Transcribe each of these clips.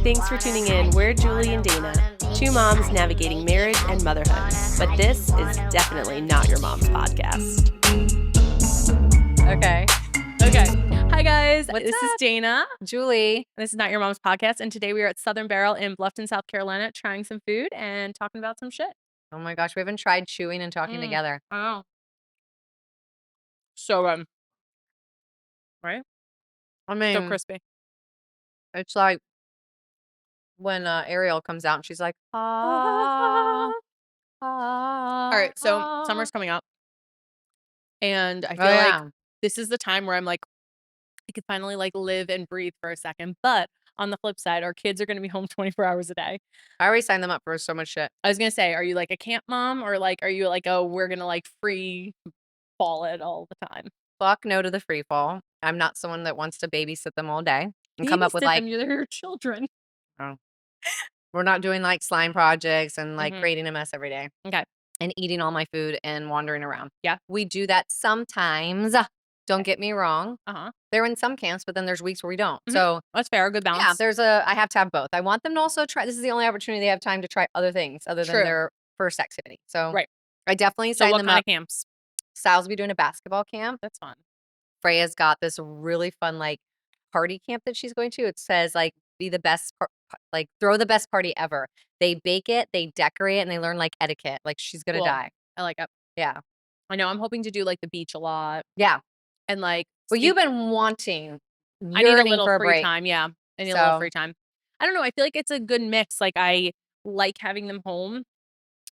Thanks for tuning in. We're Julie and Dana, two moms navigating marriage and motherhood. But this is definitely not your mom's podcast. Okay. Hi, guys. What's This is up? Dana. Julie. This is Not Your Mom's Podcast. And today we are at Southern Barrel in Bluffton, South Carolina, trying some food and talking about some shit. Oh my gosh, we haven't tried chewing and talking together. I know. So, right? I So mean, crispy. it's like when Ariel comes out and she's like, ah, All right. So, summer's coming up. And I feel Oh, like yeah. this is the time where I'm like, I could finally like live and breathe for a second. But on the flip side, our kids are going to be home 24 hours a day. I already signed them up for so much shit. I was going to say, are you like a camp mom or like, are you like, oh, we're going to like free fall it all the time? Fuck no to the free fall. I'm not someone that wants to babysit them all day and come up with Babysit like, them, you're their children. oh, we're not doing like slime projects and like Mhm. creating a mess every day. Okay. And eating all my food and wandering around. Yeah. We do that sometimes. Don't get me wrong. They're in some camps, but then there's weeks where we don't. Mhm. So That's fair. Good balance. yeah, I have to have both. I want them to also try. This is the only opportunity they have time to try other things other than True. their first activity. So Right. I definitely So sign what them kind up. of camps? Sal's be doing a basketball camp. That's fun. Freya's got this really fun like party camp that she's going to. It says like be the best, like throw the best party ever. They bake it, they decorate it, and they learn like etiquette. Like she's gonna Cool. die. I like it. Yeah. I know I'm hoping to do like the beach a lot Yeah. and like Well, you've been wanting, I need a yearning little for a free break. time. Yeah. I need a little So free time. I don't know. I feel like it's a good mix. Like I like having them home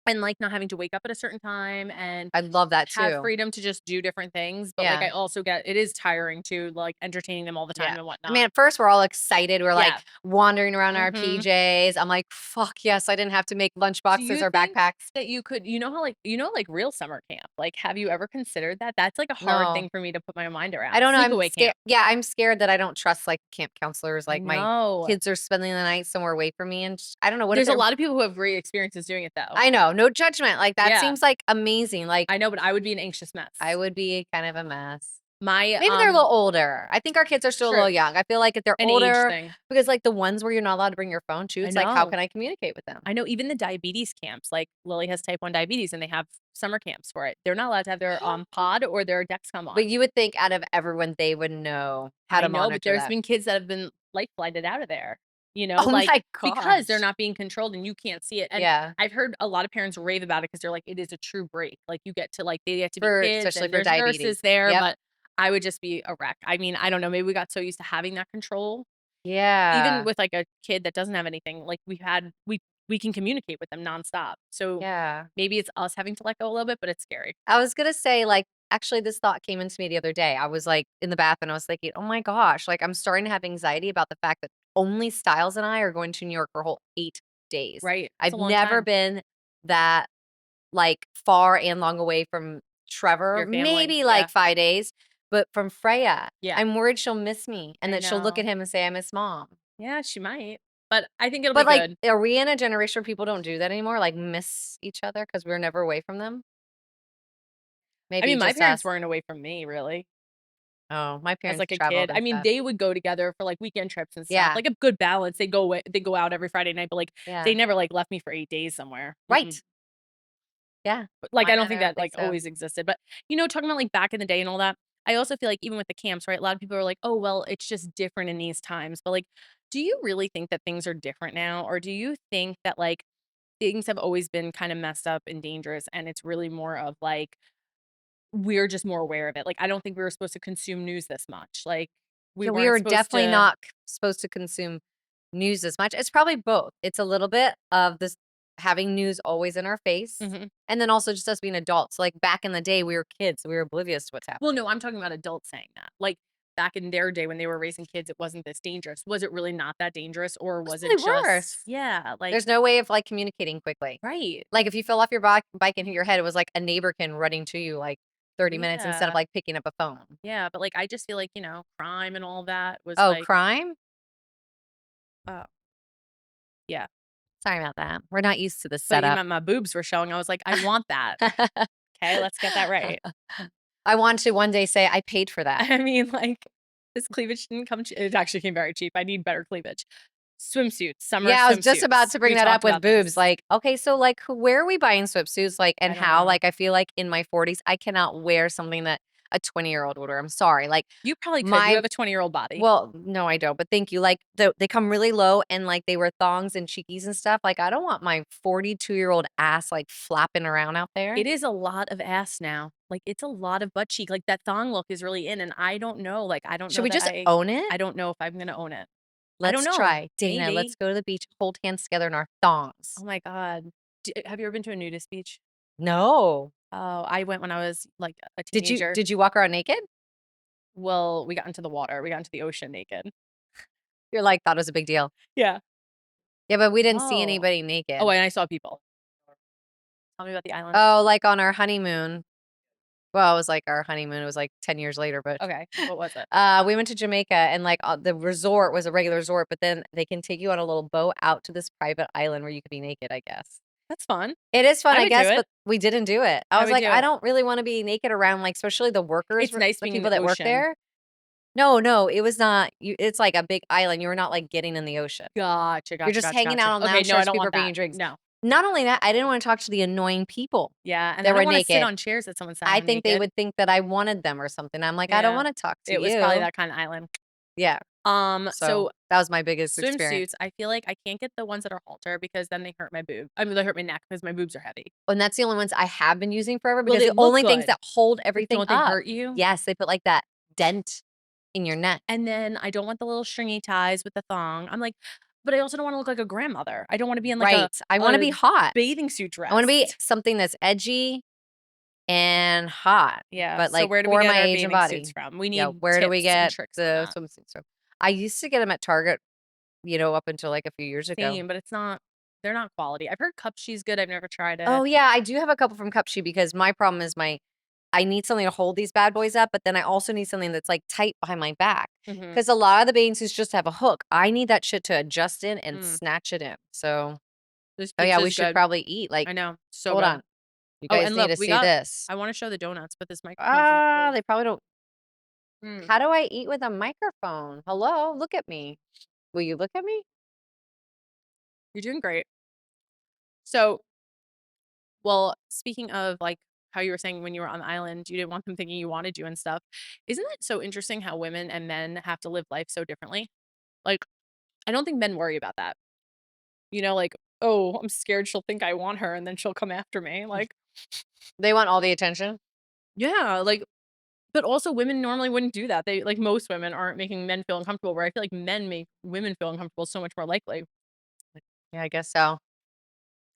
and like not having to wake up at a certain time and I love that have too. freedom to just do different things. But like I Yeah. also get it is tiring to like entertaining them all the time Yeah. and I whatnot. mean, at first we're all excited. We're like Yeah. wandering around our Mhm. PJs. I'm like, fuck yes, I didn't have to make lunch Do boxes you or think backpacks. that you could, like real summer camp? Like, have you ever considered that? That's like a hard No. thing for me to put my mind around. I don't know. I'm Sleepaway scared. camp. Yeah, I'm scared that I don't trust like camp counselors. I Like my know. kids are spending the night somewhere away from me, and I don't know what if There's a they're. lot of people who have great experiences doing it though. I know, no judgment. Like that Yeah. seems like amazing. Like I know, but I would be an anxious mess. I would be kind of a mess. My Maybe they're a little older. I think our kids are still a little True. young. I feel like if they're An age older, thing. because like the ones where you're not allowed to bring your phone too, I it's like how know. can I communicate with them? I know even the diabetes camps, like Lily has type 1 diabetes and they have summer camps for it. They're not allowed to have their pod or their Dexcom on. But you would think out of everyone, they would know how to I know, monitor but there's that. been kids that have been life flighted out of there, Oh like my because they're gosh. not being controlled and you can't see it. And Yeah. I've heard a lot of parents rave about it because they're like, it is a true break. Like you get to like they get to be For kids especially and for there's diabetes. nurses there, Yep. but I would just be a wreck. I mean, I don't know. Maybe we got so used to having that control. Yeah. Even with like a kid that doesn't have anything, like we can communicate with them nonstop. So Yeah. maybe it's us having to let go a little bit, but it's scary. I was gonna say, like, actually this thought came into me the other day. I was like in the bath and I was thinking, oh my gosh, like I'm starting to have anxiety about the fact that only Styles and I are going to New York for a whole 8 days. Right. It's I've a long never time. been that like far and long away from Trevor, Your family, maybe yeah. like 5 days, but from Freya. Yeah. I'm worried she'll miss me and I that she'll look at know. him and say, I miss mom. Yeah, she might. But I think it'll But be like, good. are we in a generation where people don't do that anymore? Like miss each other because we're never away from them? I Maybe mean, my just parents us. weren't away from me really Oh, my as parents like a traveled kid. I and mean, stuff. they would go together for like weekend trips and stuff. Yeah. Like a good balance. They go out every Friday night, but like Yeah. they never like left me for 8 days somewhere. Right. Yeah. But, like I Mine don't either, think I don't that like think so. always existed. But talking about like back in the day and all that, I also feel like even with the camps, right? A lot of people are like, "Oh, well, it's just different in these times." But like, do you really think that things are different now, or do you think that like things have always been kind of messed up and dangerous, and it's really more of like we're just more aware of it? Like, I don't think we were supposed to consume news this much. Like, we Yeah, we weren't are supposed definitely to. not supposed to consume news as much. It's probably both. It's a little bit of this having news always in our face, Mhm. and then also just us being adults. Like back in the day, we were kids, so we were oblivious to what's happening. Well, no, I'm talking about adults saying that. Like back in their day when they were raising kids, it wasn't this dangerous. Was it really not that dangerous, or was it Probably just worse. yeah, like There's no way of like communicating quickly. right. Like if you fell off your bike and hit your head, it was like a neighborkin running to you like 30 minutes instead of Yeah. like picking up a phone. Yeah, but like I just feel like, crime and all that was Oh, like crime? oh, yeah. Sorry about that. We're not used to the But setup. my boobs were showing. I was like, I want that. Okay, let's get that right. I want to one day say I paid for that. I mean, like this cleavage didn't come cheap. It actually came very cheap. I need better cleavage. Swimsuits, summer Yeah, I was just about swimsuits. to bring We that talked up with about boobs, this. like, okay, so, like, where are we buying swimsuits, like, and I don't how? know. Like, I feel like in my 40s, I cannot wear something that a 20-year-old would wear, I'm sorry, like, You probably could. You my have a 20-year-old body. well, no, I don't, but thank you, like, they come really low and, like, they wear thongs and cheekies and stuff, like, I don't want my 42-year-old ass, like, flapping around out there. It is a lot of ass now. Like, it's a lot of butt cheek. Like, that thong look is really in, and I don't know. Like, I don't Should know we that just own it? I don't know if I'm gonna own it. I don't Let's know. try. Dana, let's Maybe. go to the beach, hold hands together in our thongs. Oh my god. Have you ever been to a nudist beach? No. Oh, I went when I was, like, a Did you teenager. did you walk around naked? Well, we got into the water. We got into the ocean naked. You're like, "Thought it was a big deal." Yeah. Yeah, but we didn't see Oh. anybody Oh, naked. and I saw people. Tell me about the island. Oh, like, on our honeymoon. Well, it was, like, our honeymoon, it was, like, 10 years later, but, Okay. What was it? we went to Jamaica and, like, the resort was a regular resort, but then they can take you on a little boat out to this private island where you could be naked, I guess. That's fun. It is fun, I I would do guess, it. but we didn't do it. I I was would like, do "I it. don't really wanna be naked around, like, especially the workers, It's nice the being in people the that work ocean. there." No, no, it was not you it's like a big island, you were not, like, getting in the ocean. Gotcha, You're gotcha, just gotcha, hanging gotcha. out on Okay, lounge no, I chairs, don't people are want bringing that. you drinks. No. Not only that, I didn't wanna talk to the annoying people Yeah, and I that were don't wanna sit naked. on chairs that someone sat I on think they naked. would think that I wanted them or something. I'm like, "I don't Yeah. wanna talk to It was probably you." that kinda island. Yeah, So so that was my biggest experience. swimsuits, I feel like I can't get the ones that are halter because then they hurt my boob. I mean, they hurt my neck because my boobs are heavy. And that's the only ones I have been using forever Well, because they the look only things good, that hold but everything don't they up. hurt you? Yes, they put, like, that dent in your neck. And then I don't want the little stringy ties with the thong. I'm like, but I also don't wanna look like a grandmother. I don't wanna be in like Right. I wanna a be hot. bathing suit I wanna be dress. something that's edgy and hot, Yeah, but, so like, where do we for get my our age and bathing suits body. from? We Yeah, need where do we tips and get tricks on the that. swimsuits from? I used to get them at Target, up until, like, a few years ago. Same, but they're not quality. I've heard Cup She's good, I've never tried it. Oh, yeah, I do have a couple from Cup Shoe because my problem is I need something to hold these bad boys up, but then I also need something that's, like, tight behind my back. Mhm. Because a lot of the bathing suits just have a hook. I need that shit to adjust in and Mm. snatch it in. So This oh, yeah, pizza we is should good. probably eat, like I know, so hold good. on. You Oh, guys and need look, to we see got this. I wanna show the donuts, but this microphone's in Ah, hold. they probably don't Mm. how do I eat with a microphone? Hello, look at me. Will you look at me? You're doing great. So, well, speaking of, like, how you were saying when you were on the island, you didn't want them thinking you wanted you and stuff. Isn't it so interesting how women and men have to live life so differently? Like, I don't think men worry about that. You know, like, "Oh, I'm scared she'll think I want her, and then she'll come after me." Like, They want all the attention? yeah, like but also women normally wouldn't do that. They like, most women aren't making men feel uncomfortable, where I feel like men make women feel uncomfortable so much more likely. Yeah, I guess so.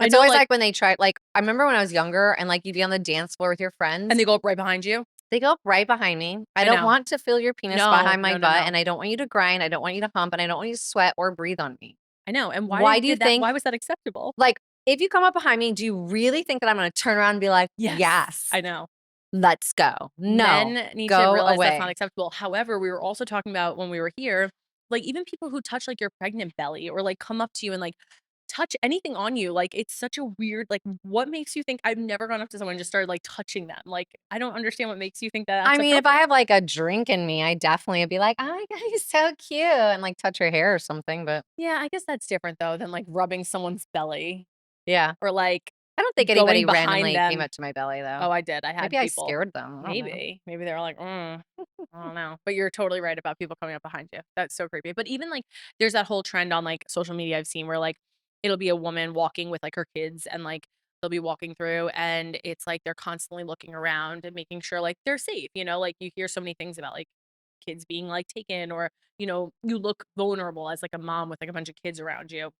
I It's know, always like like when they try like, I remember when I was younger and, like, you'd be on the dance floor with your and friends, they go up right behind you. they go up right behind me. I I don't know. want to feel your penis No, behind my no, no, butt, no. and I don't want you to grind, I don't want you to hump, and I don't want you to sweat or breathe on me. I know, and Why do you think why was that acceptable? like, if you come up behind me, do you really think that I'm gonna turn around and be like, Yes, "Yes, I know. let's go." No, Men need to go realize that's not away. acceptable. However, we were also talking about when we were here, like, even people who touch, like, your pregnant belly or, like, come up to you and, like, touch anything on you, like, it's such a weird like, what makes you think I've never gone up to someone and just started, like, touching them? Like, I don't understand what makes you think that I that's mean, if I appropriate. have, like, a drink in me, I definitely would be like, "Oh my god, you're so cute," and, like, touch her hair or something, but Yeah, I guess that's different though than, like, rubbing someone's belly yeah. or, like, I don't think going anybody behind randomly came them. up to my belly, though. Oh, I did. I had Maybe I people. scared them, I don't know. Maybe they were like, I don't know." But you're totally right about people coming up behind you. That's so creepy. But even, like, there's that whole trend on, like, social media I've seen where, like, it'll be a woman walking with, like, her kids and, like, they'll be walking through and it's like they're constantly looking around and making sure, like, they're safe, you know? Like, you hear so many things about, like, kids being, like, taken or, you look vulnerable as, like, a mom with, like, a bunch of kids around you.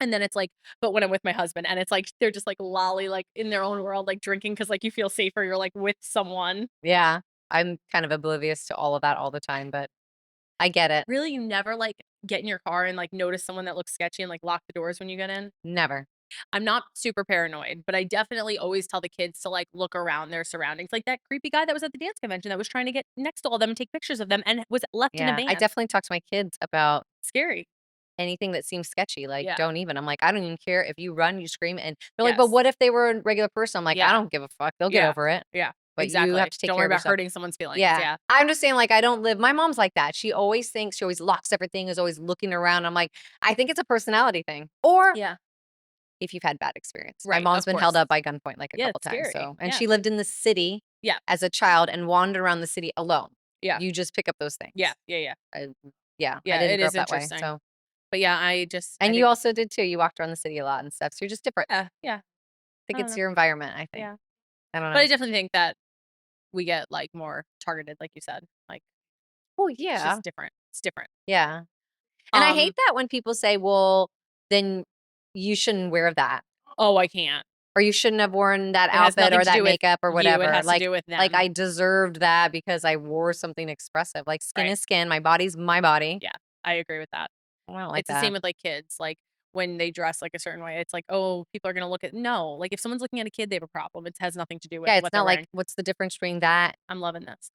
And then it's like but when I'm with my husband and it's like they're just, like, lolly, like, in their own world, like, drinking because like, you feel safer, you're, like, with someone. Yeah, I'm kind of oblivious to all of that all the time, but I get it. Really, you never, like, get in your car and, like, notice someone that looks sketchy and, like, lock the doors when you get in? Never. I'm not super paranoid, but I definitely always tell the kids to, like, look around their surroundings, like that creepy guy that was at the dance convention that was trying to get next to all of them and take pictures of them and was left in a Yeah, I van. definitely talk to my kids about Scary. anything that seems sketchy, like, Yeah. don't even. I'm like, "I don't even care if you run, you scream," and they're like, "But Yes. what if they were a regular person?" I'm like, "I Yeah. don't give a fuck, they'll get Yeah. over it." Yeah. but you have Exactly. to take Don't care worry of about yourself. hurting someone's feelings, Yeah. yeah. I'm just saying, like, I don't live my mom's like that. She always thinks, she always locks everything, is always looking around. I'm like, I think it's a personality thing. Or Yeah. if you've had bad experience. My Right, mom's of been held course. up by gunpoint, like, a Yeah, couple it's times, scary. so and Yeah. she lived in the city Yeah. as a child and wandered around the city alone. Yeah. You just pick up those Yeah. things. Yeah, yeah. I yeah, I Yeah, didn't it grow is up that way, interesting. so But yeah, I and you think also did too, you walked around the city a lot and stuff, so you're just different. yeah, yeah. I think I don't it's know. your environment, I think. Yeah. I don't But know. I definitely think that we get, like, more targeted, like you said. Like, Oh, it's yeah. just different. It's different. Yeah. And I hate Um, that when people say, "Well, then you shouldn't wear that," oh, I can't. or "You shouldn't have worn that It has outfit nothing or to that do with makeup," or you, it whatever. has to do with Like, them. I deserved that because I wore something expressive. Like, skin Right. is skin, my body's my body. Yeah, I agree with that. I don't like It's the same that. with, like, kids, like, when they dress, like, a certain way, it's like, "Oh, people are gonna look at" no, like, if someone's looking at a kid, they have a problem. It has nothing to do with Yeah, it's what they're not like, wearing. what's the difference between that I'm loving this.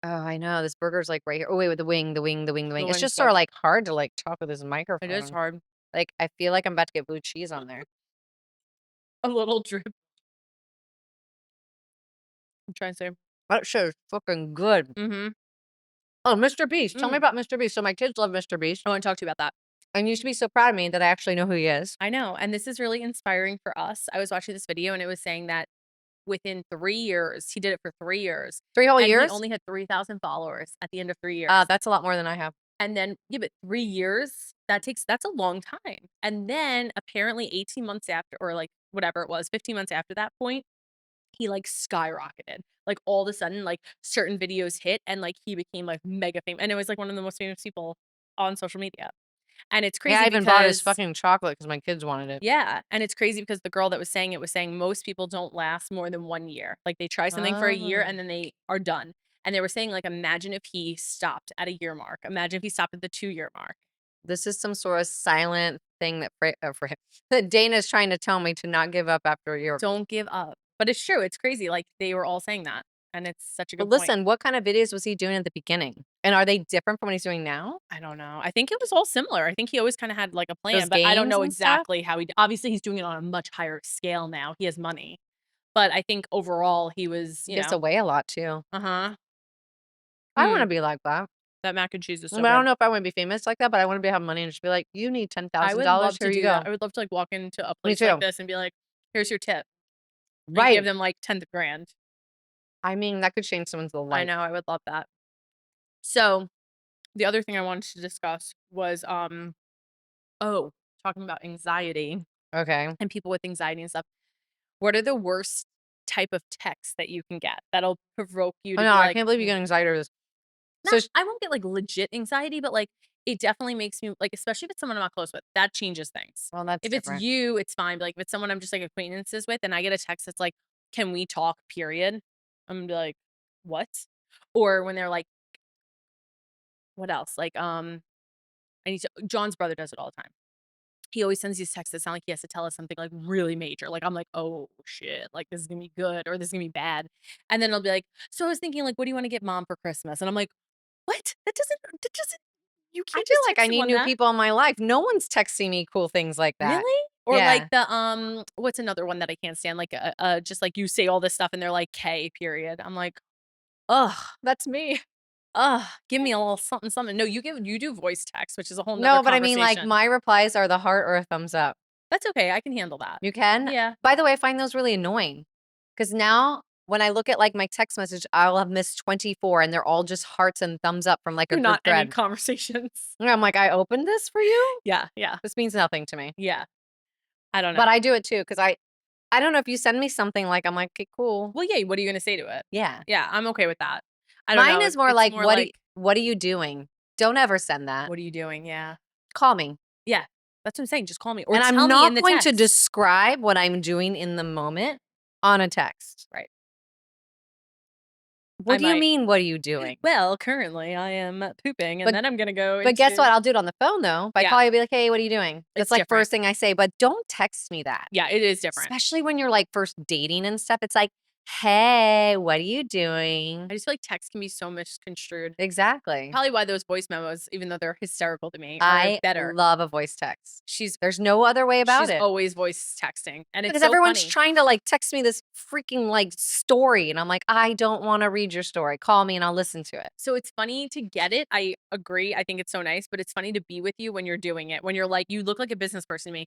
oh, I know, this burger's, like, right here. Oh, wait, with the wing, the wing, the wing, the The wing. It's wing's just sorta, good. like, hard to, like, talk with this It is microphone. hard. Like, I feel like I'm about to get blue cheese on there. A little drip. I'm trying to say. That shit is fucking good. Mhm. Oh, Mr. Beast. Tell me Mm. about Mr. Beast. So my kids love Mr. Beast, I wanna talk to you about that. and you should be so proud of me that I actually know who he is. I know, and this is really inspiring for us. I was watching this video, and it was saying that within 3 years he did it for 3 years, 3 whole and he years? only had 3,000 followers at the end of 3 years. That's a lot more than I have. And then yeah, but 3 years, that's a long time. And then apparently 18 months after or, like, whatever it was, 15 months after that point, he, like, skyrocketed. Like, all of a sudden, like, certain videos hit and, like, he became, like, mega famous. And it was, like, one of the most famous people on social media. And it's Yeah, I crazy even bought his because fucking chocolate because my kids wanted it. yeah, and it's crazy because the girl that was saying it was saying most people don't last more than 1 year. Like, they try something for a year Oh. and then they are done. And they were saying, like, imagine if he stopped at a year mark. Imagine if he stopped at the 2-year mark. This is some sort of silent thing that for him that Dana's trying to tell me to not give up after a year. Don't give up. But it's true, it's crazy, like, they were all saying that, and it's such a But good point. listen, what kind of videos was he doing at the beginning? And are they different from what he's doing now? I don't know. I think it was all similar. I think he always kinda had, like, a Those plan, but I don't games know and stuff? exactly how obviously, he's doing it on a much higher scale now, he has money. But I think overall, he was, Gives away a lot too. uh-huh. I Hmm, wanna be like that. that mac and cheese is I so mean, I don't good. know if I wanna be famous like that, but I wanna be have money and just be like, "You need I would $10,000, love here to you do that. go." I would love to, like, walk into a Me place like too. this and be like, "Here's your tip," and give Right. them, like, 10 grand. I mean, that could change someone's little I life. know, I would love that. So, the other thing I wanted to discuss was, oh, talking about anxiety Okay. and people with anxiety and stuff. What are the worst type of texts that you can get that'll provoke you I to know, be I like, can't believe you get anxiety over this. So not sh I won't get, like, legit anxiety, but, like, it definitely makes me like, especially if it's someone I'm not close with, that changes things. well, that's If it's different. you, it's fine, but, like, if it's someone I'm just, like, acquaintances with and I get a text that's like, "Can we talk, period?" I'm gonna be like, "What?" Or when they're like what else? Like, I need to John's brother does it all the time. He always sends these texts that sound like he has to tell us something, like, really major, like, I'm like, "Oh, shit, like, this is gonna be good or this is gonna be bad." And then he'll be like, "So I was thinking, like, what do you wanna get mom for Christmas?" And I'm like, "What? That doesn't you I can't feel just like text I need someone new that." people in my life. No one's texting me cool things like that. Really? Or like Yeah. the, what's another one that I can't stand? Like, just like you say all this stuff and they're like, "K, period." I'm like, "Ugh, That's me. ugh, give me a little something, something." No, you do voice text, which is a whole 'nother No, but I mean, like, conversation. my replies are the heart or a thumbs up. That's okay, I can handle that. You can? Yeah. By the way, I find those really annoying because now when I look at, like, my text message, I'll have missed 24 and they're all just hearts and thumbs up from, like, a They're group not any thread. conversations. And I'm like, "I opened this for you? Yeah, yeah, This means nothing to me." yeah. I don't But know. I do it too because I don't know if you send me something, like, I'm like, "Okay, cool." Well, yeah, what are you gonna say to it? Yeah. Yeah, I'm okay with that. I don't Mine know, is more it's like, more like, what are you doing?" Don't ever send that. "What are you doing?" Yeah. Call me. Yeah, that's what I'm saying, just call me or And I'm tell me in not the going to text. describe what I'm doing in the moment on a text. Right. I What do you might. mean, "What are you doing?" Well, currently, I am pooping, and But then I'm gonna go but guess what? into I'll do it on the phone, though. If I yeah, call you, I'll be like, "Hey, what are you doing?" That's, it's like, different. first thing I say, but don't text me that. Yeah, it is different. Especially when you're, like, first dating and stuff. It's like, "Hey, what are you doing?" I just feel like text can be so misconstrued. Exactly. Probably why those voice memos, even though they're hysterical to me, are I better. love a voice text. She's There's no other way about she's it. always voice texting, and it's Because so everyone's funny. trying to, like, text me this freaking, like, story, and I'm like, "I don't wanna read your story. Call me and I'll listen to it." So it's funny to get it. I agree. I think it's so nice, but it's funny to be with you when you're doing it. When you're like, you look like a business person to me.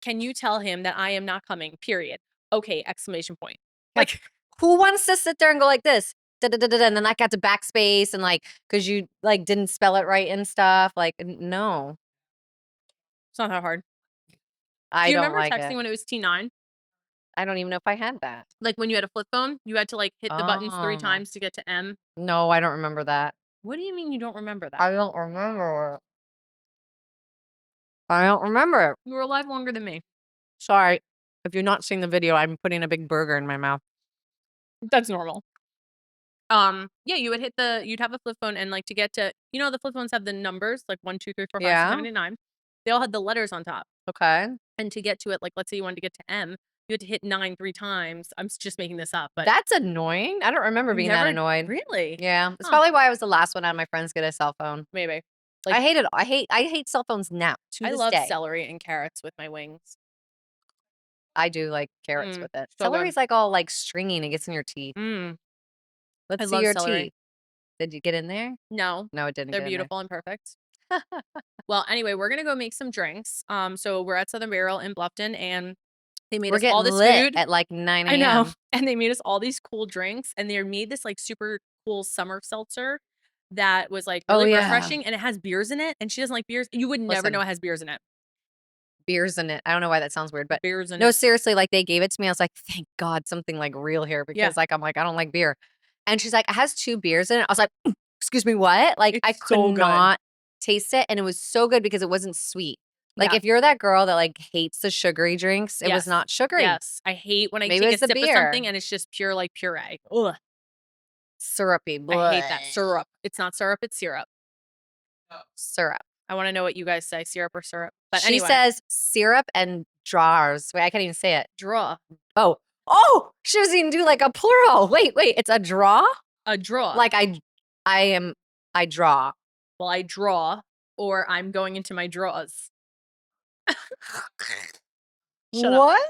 Can you tell him that I am not coming? Period. Okay, exclamation point. Like, Like, who wants to sit there and go like this? Da, da, da, da, da, and then I got to backspace and, like, because you, like, didn't spell it right and stuff, like, n no. it's not that hard. Do I you don't remember like texting it. when it was T9? I don't even know if I had that. Like when you had a flip phone, you had to like hit the buttons 3 Oh. times to get to M? No, I don't remember that. What do you mean you don't remember that? I don't remember it. I don't remember it. You were alive longer than me. Sorry. If you're not seeing the video, I'm putting a big burger in my mouth. That's normal. Yeah, you'd have a flip phone and, like, to get to the flip phones have the numbers, like, 1, 2, 3, 4, 5, 6, Yeah? 7, 8, 9. They all had the letters on top, Okay. and to get to it, like, let's say you wanted to get to M, you had to hit 9 3 times. Just making this up, but That's annoying. I don't remember you being that never annoyed. really? Yeah. It's Huh, probably why I was the last one out of my friends get a cell phone. maybe. Like, I hate cell phones now, to I this love day. celery and carrots with my wings. I do like carrots Mm, with it. so good. Celery's, like, all, like, stringy and it gets in your teeth. Mm, I Let's see love your celery. teeth. Did you get in there? No, No, it didn't they're get in there. beautiful and perfect. Well, anyway, we're gonna go make some drinks. So we're at Southern Barrel in Bluffton, and they made We're us all getting this lit food. at, like, 9 I know. AM. And they made us all these cool drinks, and they made this, like, super cool summer seltzer that was, like, Oh, really yeah. refreshing, and it has beers in it, and she doesn't like beers. You would never know Listen, it has beers in it. beers in it. I don't know why that sounds weird, but Beers in no, it. seriously, like, they gave it to me. I was like, "Thank God something, like, real here," Yeah, because, like, I'm like, "I don't like beer." And she's like, "It has 2 beers in it." I was like, "Mm, excuse me, what?" Like, I it's could so good. not taste it, and it was so good because it wasn't sweet. Like, Yeah. if you're that girl that, like, hates the sugary drinks, it was Yes. not sugary. Yes. I hate when I Maybe it take a was the sip of beer. something and it's just pure, like, puree. Ugh, Syrupy, I hate bleh. that. Syrup. It's not syrup, it's syrup. Syrup. I wanna know what you guys say, syrup or syrup. But She anyway, says syrup and drawers. Wait, I can't even say it. draw. Oh. Oh! She doesn't even do, like, a plural. Wait, it's a draw? A draw. Like, I am I draw. Well, I draw, or I'm going into my drawers. Shut up. What?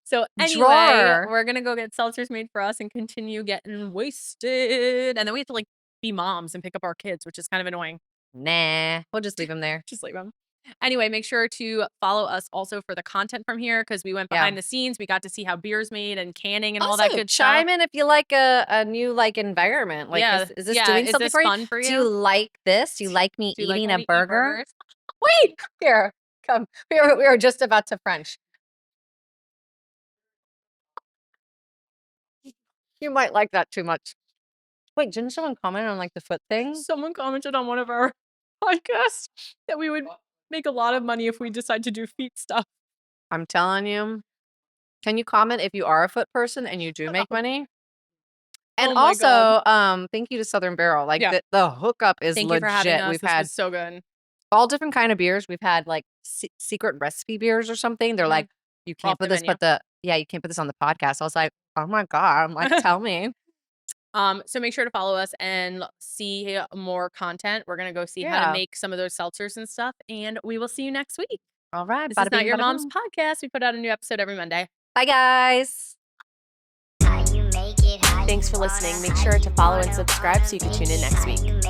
So anyway, Drawer. we're gonna go get seltzers made for us and continue getting wasted, and then we have to, like, be moms and pick up our kids, which is kind of annoying. Nah, we'll just leave him there. Just leave them. Anyway, make sure to follow us also for the content from here because we went Yeah. behind the scenes. We got to see how beer's made and canning and all that Also, good stuff. chime in if you like a new, like, environment. Like, Yeah, is this yeah. doing Is something this for you? fun for Do you you? like this? Do you like me Do you like eating when a we eat burger? burgers? Wait, here, come. We were just about to French. You might like that too much. Wait, didn't someone comment on, like, the foot thing? Someone commented on one of our podcasts that we would make a lot of money if we decide to do feet stuff. I'm telling you. Can you comment if you are a foot person and you do make money? And Oh my god. also, thank you to Southern Barrel. Like, Yeah. the hookup is Thank you for having legit. us. We've This had was so good. all different kind of beers. We've had, like, secret recipe beers or something. They're like, Mhm. "You can't Off put the this menu. but the" yeah, "You can't put this on the podcast." I was like, "Oh my god." I'm like, "Tell me." So make sure to follow us and see more content. We're gonna go see how to Yeah. make some of those seltzers and stuff, and we will see you next week. Alright, This is bada Not bing, Your bada Mom's boom. podcast. We put out a new episode every Monday. Bye, guys. Thanks for listening. Make sure to follow and subscribe so you can tune in next week.